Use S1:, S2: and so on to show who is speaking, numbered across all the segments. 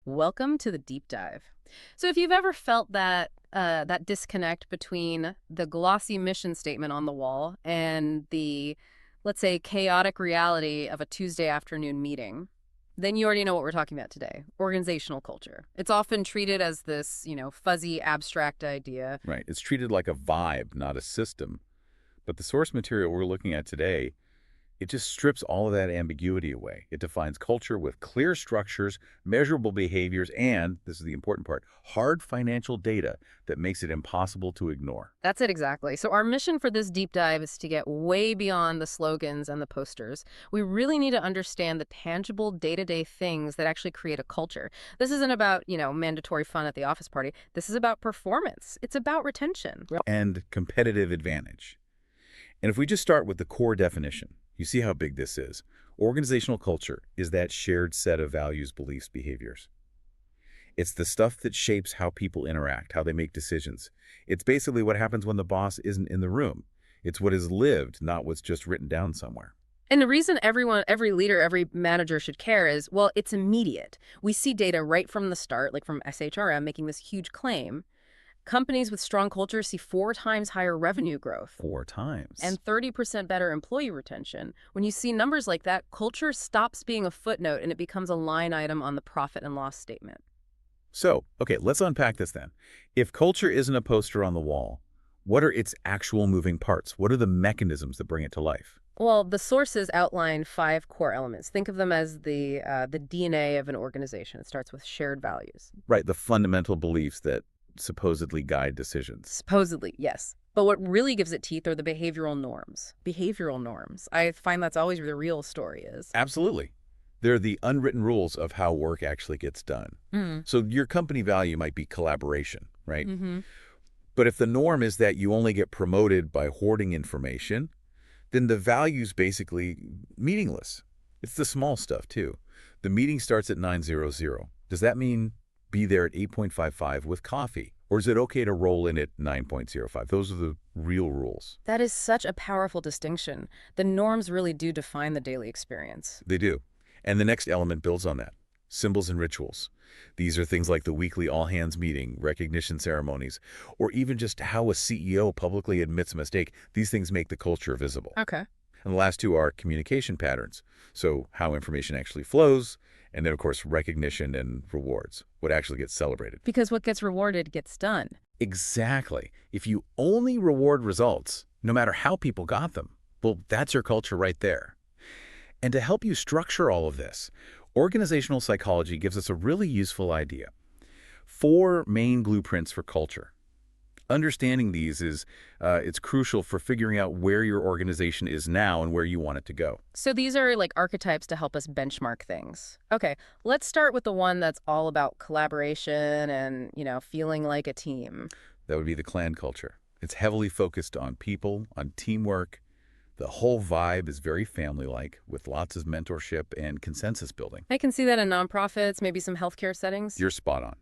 S1: Welcome to the deep dive. So if you've ever felt that disconnect between the glossy mission statement on the wall and the, let's say, chaotic reality of a Tuesday afternoon meeting, then you already know what we're talking about today, organizational culture. It's often treated as this, fuzzy, abstract idea.
S2: Right. It's treated like a vibe, not a system. But the source material we're looking at today, it just strips all of that ambiguity away. It defines culture with clear structures, measurable behaviors, and, this is the important part, hard financial data that makes it impossible to ignore.
S1: That's it exactly. So our mission for this deep dive is to get way beyond the slogans and the posters. We really need to understand the tangible day-to-day things that actually create a culture. This isn't about, mandatory fun at the office party. This is about performance. It's about retention.
S2: And competitive advantage. And if we just start with the core definition, you see how big this is. Organizational culture is that shared set of values, beliefs, behaviors. It's the stuff that shapes how people interact, how they make decisions. It's basically what happens when the boss isn't in the room. It's what is lived, not what's just written down somewhere.
S1: And the reason every leader, every manager should care is, well, it's immediate. We see data right from the start, like from SHRM making this huge claim. Companies with strong culture see 4 times higher revenue growth.
S2: 4 times.
S1: And 30% better employee retention. When you see numbers like that, culture stops being a footnote and it becomes a line item on the profit and loss statement.
S2: So, okay, let's unpack this then. If culture isn't a poster on the wall, what are its actual moving parts? What are the mechanisms that bring it to life?
S1: Well, the sources outline 5 core elements. Think of them as the DNA of an organization. It starts with shared values.
S2: Right, the fundamental beliefs that supposedly guide decisions.
S1: Supposedly, yes. But what really gives it teeth are the behavioral norms. Behavioral norms. I find that's always where the real story is.
S2: Absolutely. They're the unwritten rules of how work actually gets done. So your company value might be collaboration, right? But if the norm is that you only get promoted by hoarding information, then the value's basically meaningless. It's the small stuff, too. The meeting starts at 9:00. Does that mean be there at 8:55 with coffee? Or is it okay to roll in at 9:05? Those are the real rules.
S1: That is such a powerful distinction. The norms really do define the daily experience.
S2: They do. And the next element builds on that. Symbols and rituals. These are things like the weekly all-hands meeting, recognition ceremonies, or even just how a CEO publicly admits a mistake. These things make the culture visible.
S1: Okay.
S2: And the last 2 are communication patterns. So how information actually flows, and then, of course, recognition and rewards, what actually gets celebrated.
S1: Because what gets rewarded gets done.
S2: Exactly. If you only reward results, no matter how people got them, well, that's your culture right there. And to help you structure all of this, organizational psychology gives us a really useful idea. 4 main blueprints for culture. Understanding these is it's crucial for figuring out where your organization is now and where you want it to go.
S1: So these are like archetypes to help us benchmark things. Okay, let's start with the one that's all about collaboration and, feeling like a team.
S2: That would be the clan culture. It's heavily focused on people, on teamwork. The whole vibe is very family-like, with lots of mentorship and consensus building.
S1: I can see that in nonprofits, maybe some healthcare settings.
S2: You're spot on.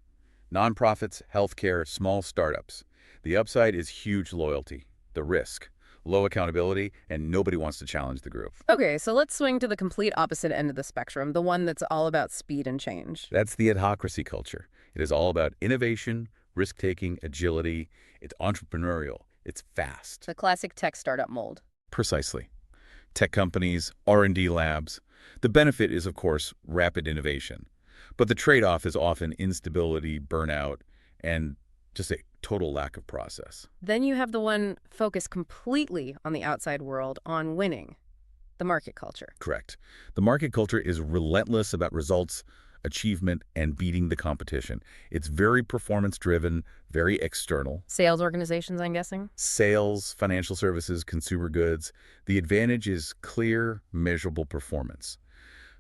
S2: Nonprofits, healthcare, small startups. The upside is huge loyalty. The risk, low accountability, and nobody wants to challenge the group.
S1: Okay, so let's swing to the complete opposite end of the spectrum, the one that's all about speed and change.
S2: That's the adhocracy culture. It is all about innovation, risk-taking, agility. It's entrepreneurial. It's fast.
S1: The classic tech startup mold.
S2: Precisely. Tech companies, R&D labs. The benefit is, of course, rapid innovation. But the trade-off is often instability, burnout, and just a total lack of process.
S1: Then you have the one focused completely on the outside world, on winning, the market culture.
S2: Correct. The market culture is relentless about results, achievement, and beating the competition. It's very performance-driven, very external.
S1: Sales organizations, I'm guessing?
S2: Sales, financial services, consumer goods. The advantage is clear, measurable performance.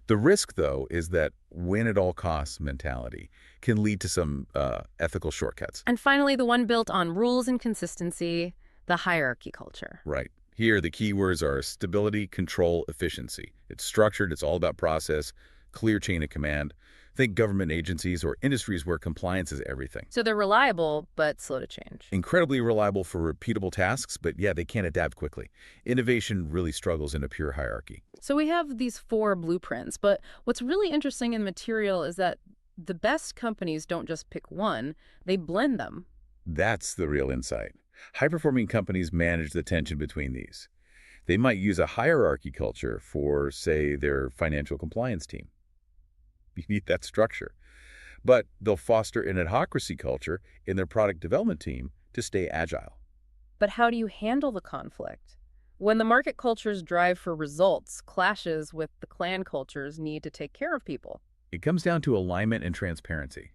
S2: The risk, though, is that win-at-all-costs mentality can lead to some ethical shortcuts.
S1: And finally, the one built on rules and consistency, the hierarchy culture.
S2: Right. Here, the key words are stability, control, efficiency. It's structured, it's all about process, clear chain of command. Think government agencies or industries where compliance is everything.
S1: So they're reliable, but slow to change.
S2: Incredibly reliable for repeatable tasks, but yeah, they can't adapt quickly. Innovation really struggles in a pure hierarchy.
S1: So we have these 4 blueprints, but what's really interesting in the material is that the best companies don't just pick one, they blend them.
S2: That's the real insight. High-performing companies manage the tension between these. They might use a hierarchy culture for, say, their financial compliance team. You need that structure. But they'll foster an adhocracy culture in their product development team to stay agile.
S1: But how do you handle the conflict? When the market culture's drive for results clashes with the clan culture's need to take care of people.
S2: It comes down to alignment and transparency.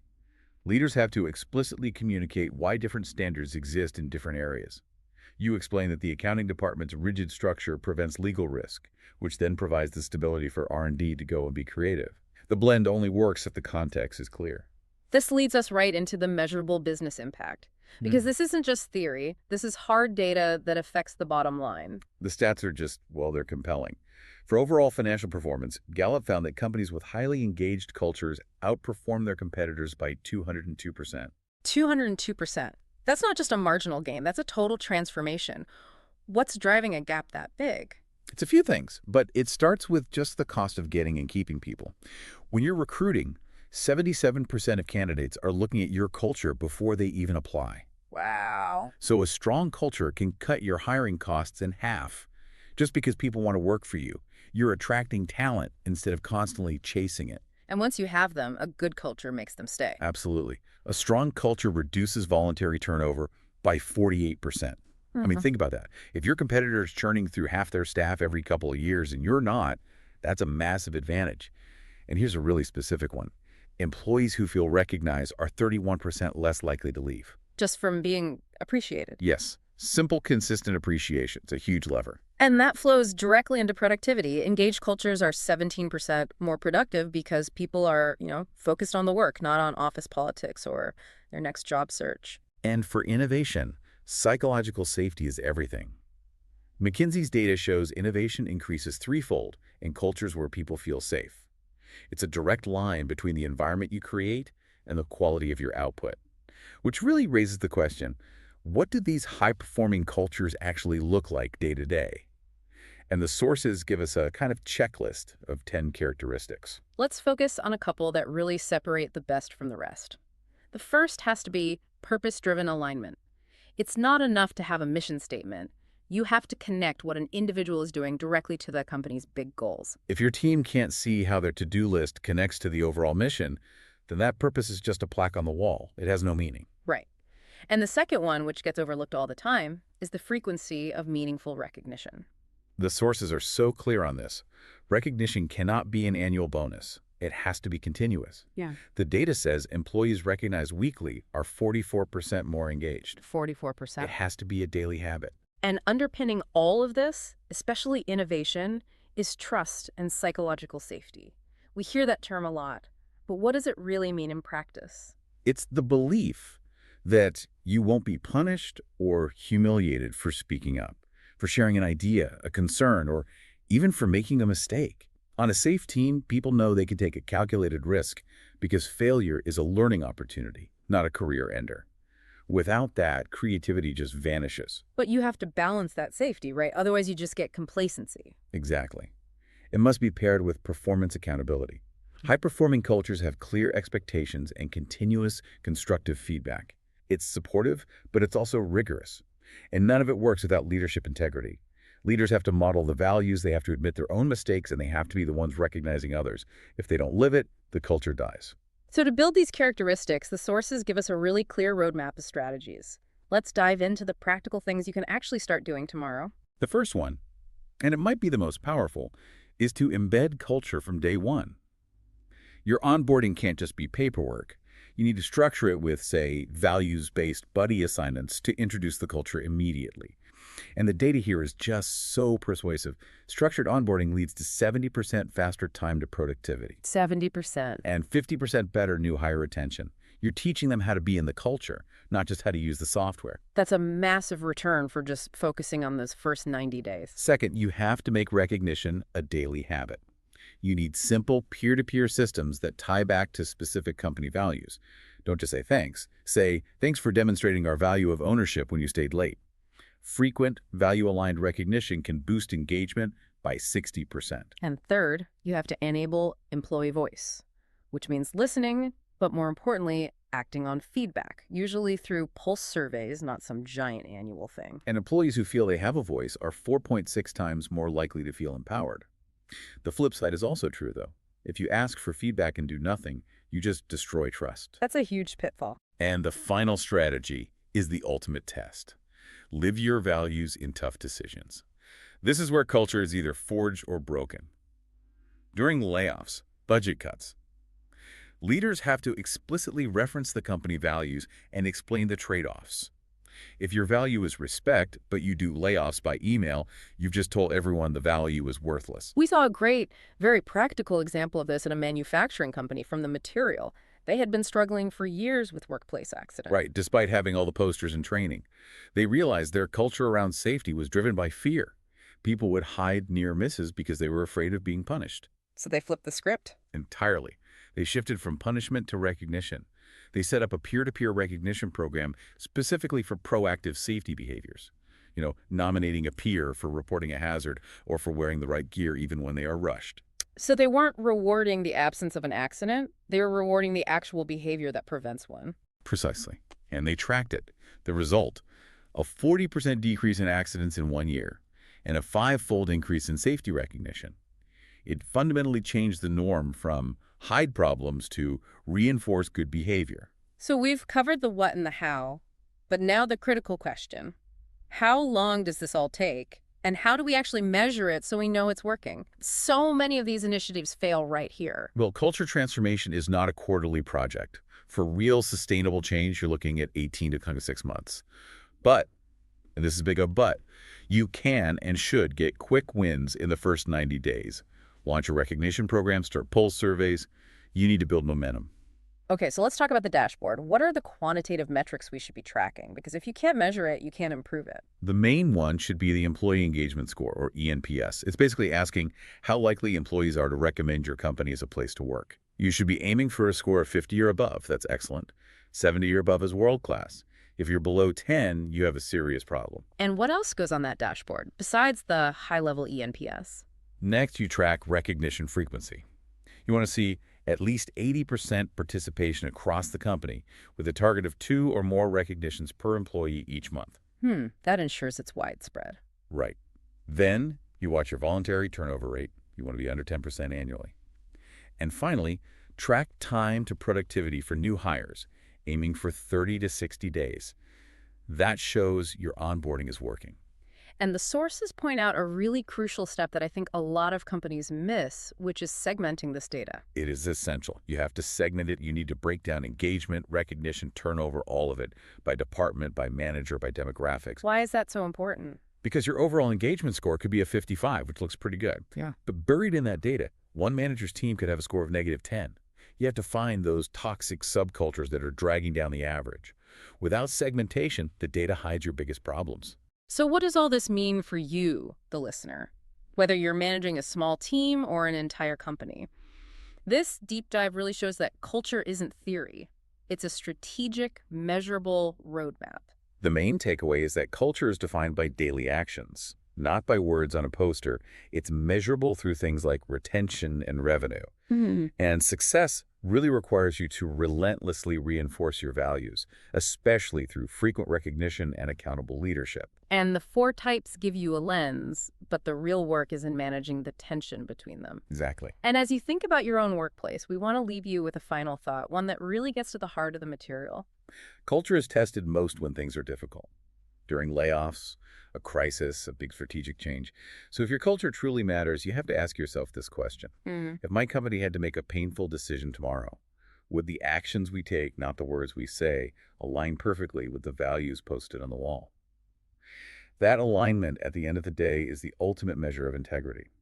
S2: Leaders have to explicitly communicate why different standards exist in different areas. You explain that the accounting department's rigid structure prevents legal risk, which then provides the stability for R&D to go and be creative. The blend only works if the context is clear.
S1: This leads us right into the measurable business impact. Because this isn't just theory, this is hard data that affects the bottom line.
S2: The stats are just, well, they're compelling. For overall financial performance, Gallup found that companies with highly engaged cultures outperform their competitors by 202%.
S1: 202%. That's not just a marginal gain, that's a total transformation. What's driving a gap that big?
S2: It's a few things, but it starts with just the cost of getting and keeping people. When you're recruiting, 77% of candidates are looking at your culture before they even apply.
S1: Wow.
S2: So a strong culture can cut your hiring costs in half. Just because people want to work for you, you're attracting talent instead of constantly chasing it.
S1: And once you have them, a good culture makes them stay.
S2: Absolutely. A strong culture reduces voluntary turnover by 48%. I mean, think about that. If your competitor is churning through half their staff every couple of years and you're not, that's a massive advantage. And here's a really specific one. Employees who feel recognized are 31% less likely to leave.
S1: Just from being appreciated.
S2: Yes. Simple, consistent appreciation. It's a huge lever.
S1: And that flows directly into productivity. Engaged cultures are 17% more productive because people are, focused on the work, not on office politics or their next job search.
S2: And for innovation, psychological safety is everything. McKinsey's data shows innovation increases threefold in cultures where people feel safe. It's a direct line between the environment you create and the quality of your output, which really raises the question, what do these high-performing cultures actually look like day to day? And the sources give us a kind of checklist of 10 characteristics.
S1: Let's focus on a couple that really separate the best from the rest. The first has to be purpose-driven alignment. It's not enough to have a mission statement. You have to connect what an individual is doing directly to the company's big goals.
S2: If your team can't see how their to-do list connects to the overall mission, then that purpose is just a plaque on the wall. It has no meaning.
S1: Right. And the second one, which gets overlooked all the time, is the frequency of meaningful recognition.
S2: The sources are so clear on this. Recognition cannot be an annual bonus. It has to be continuous.
S1: Yeah.
S2: The data says employees recognized weekly are 44% more engaged.
S1: 44%.
S2: It has to be a daily habit.
S1: And underpinning all of this, especially innovation, is trust and psychological safety. We hear that term a lot, but what does it really mean in practice?
S2: It's the belief that you won't be punished or humiliated for speaking up, for sharing an idea, a concern, or even for making a mistake. On a safe team, people know they can take a calculated risk because failure is a learning opportunity, not a career ender. Without that, creativity just vanishes.
S1: But you have to balance that safety, right? Otherwise, you just get complacency.
S2: Exactly. It must be paired with performance accountability. High-performing cultures have clear expectations and continuous constructive feedback. It's supportive, but it's also rigorous. And none of it works without leadership integrity. Leaders have to model the values, they have to admit their own mistakes, and they have to be the ones recognizing others. If they don't live it, the culture dies.
S1: So to build these characteristics, the sources give us a really clear roadmap of strategies. Let's dive into the practical things you can actually start doing tomorrow.
S2: The first one, and it might be the most powerful, is to embed culture from day one. Your onboarding can't just be paperwork. You need to structure it with, say, values-based buddy assignments to introduce the culture immediately. And the data here is just so persuasive. Structured onboarding leads to 70% faster time to productivity.
S1: 70%.
S2: And 50% better new hire retention. You're teaching them how to be in the culture, not just how to use the software.
S1: That's a massive return for just focusing on those first 90 days.
S2: Second, you have to make recognition a daily habit. You need simple peer-to-peer systems that tie back to specific company values. Don't just say thanks. Say, thanks for demonstrating our value of ownership when you stayed late. Frequent, value-aligned recognition can boost engagement by 60%.
S1: And third, you have to enable employee voice, which means listening, but more importantly, acting on feedback, usually through pulse surveys, not some giant annual thing.
S2: And employees who feel they have a voice are 4.6 times more likely to feel empowered. The flip side is also true, though. If you ask for feedback and do nothing, you just destroy trust.
S1: That's a huge pitfall.
S2: And the final strategy is the ultimate test. Live your values in tough decisions. This is where culture is either forged or broken. During layoffs, budget cuts, leaders have to explicitly reference the company values and explain the trade-offs. If your value is respect, but you do layoffs by email, you've just told everyone the value is worthless.
S1: We saw a great, very practical example of this in a manufacturing company from the material. They had been struggling for years with workplace accidents.
S2: Right, despite having all the posters and training. They realized their culture around safety was driven by fear. People would hide near misses because they were afraid of being punished.
S1: So they flipped the script.
S2: Entirely. They shifted from punishment to recognition. They set up a peer-to-peer recognition program specifically for proactive safety behaviors. Nominating a peer for reporting a hazard or for wearing the right gear even when they are rushed.
S1: So they weren't rewarding the absence of an accident. They were rewarding the actual behavior that prevents one.
S2: Precisely. And they tracked it. The result, a 40% decrease in accidents in 1 year and a 5-fold increase in safety recognition. It fundamentally changed the norm from hide problems to reinforce good behavior.
S1: So we've covered the what and the how, but now the critical question. How long does this all take? And how do we actually measure it so we know it's working? So many of these initiatives fail right here.
S2: Well, culture transformation is not a quarterly project. For real sustainable change, you're looking at 18 to 26 months. But, and this is a big but, you can and should get quick wins in the first 90 days. Launch a recognition program, start pulse surveys. You need to build momentum.
S1: Okay, so let's talk about the dashboard. What are the quantitative metrics we should be tracking? Because if you can't measure it, you can't improve it.
S2: The main one should be the Employee Engagement Score, or ENPS. It's basically asking how likely employees are to recommend your company as a place to work. You should be aiming for a score of 50 or above. That's excellent. 70 or above is world-class. If you're below 10, you have a serious problem.
S1: And what else goes on that dashboard, besides the high-level ENPS?
S2: Next, you track recognition frequency. You want to see at least 80% participation across the company with a target of 2 or more recognitions per employee each month.
S1: That ensures it's widespread.
S2: Right. Then you watch your voluntary turnover rate. You want to be under 10% annually. And finally, track time to productivity for new hires, aiming for 30 to 60 days. That shows your onboarding is working.
S1: And the sources point out a really crucial step that I think a lot of companies miss, which is segmenting this data.
S2: It is essential. You have to segment it. You need to break down engagement, recognition, turnover, all of it, by department, by manager, by demographics.
S1: Why is that so important?
S2: Because your overall engagement score could be a 55, which looks pretty good.
S1: Yeah.
S2: But buried in that data, one manager's team could have a score of -10. You have to find those toxic subcultures that are dragging down the average. Without segmentation, the data hides your biggest problems.
S1: So what does all this mean for you, the listener, whether you're managing a small team or an entire company? This deep dive really shows that culture isn't theory. It's a strategic, measurable roadmap.
S2: The main takeaway is that culture is defined by daily actions, not by words on a poster. It's measurable through things like retention and revenue. And success really requires you to relentlessly reinforce your values, especially through frequent recognition and accountable leadership.
S1: And the 4 types give you a lens, but the real work is in managing the tension between them.
S2: Exactly.
S1: And as you think about your own workplace, we want to leave you with a final thought, one that really gets to the heart of the material.
S2: Culture is tested most when things are difficult. During layoffs, a crisis, a big strategic change. So if your culture truly matters, you have to ask yourself this question. If my company had to make a painful decision tomorrow, would the actions we take, not the words we say, align perfectly with the values posted on the wall? That alignment, at the end of the day, is the ultimate measure of integrity.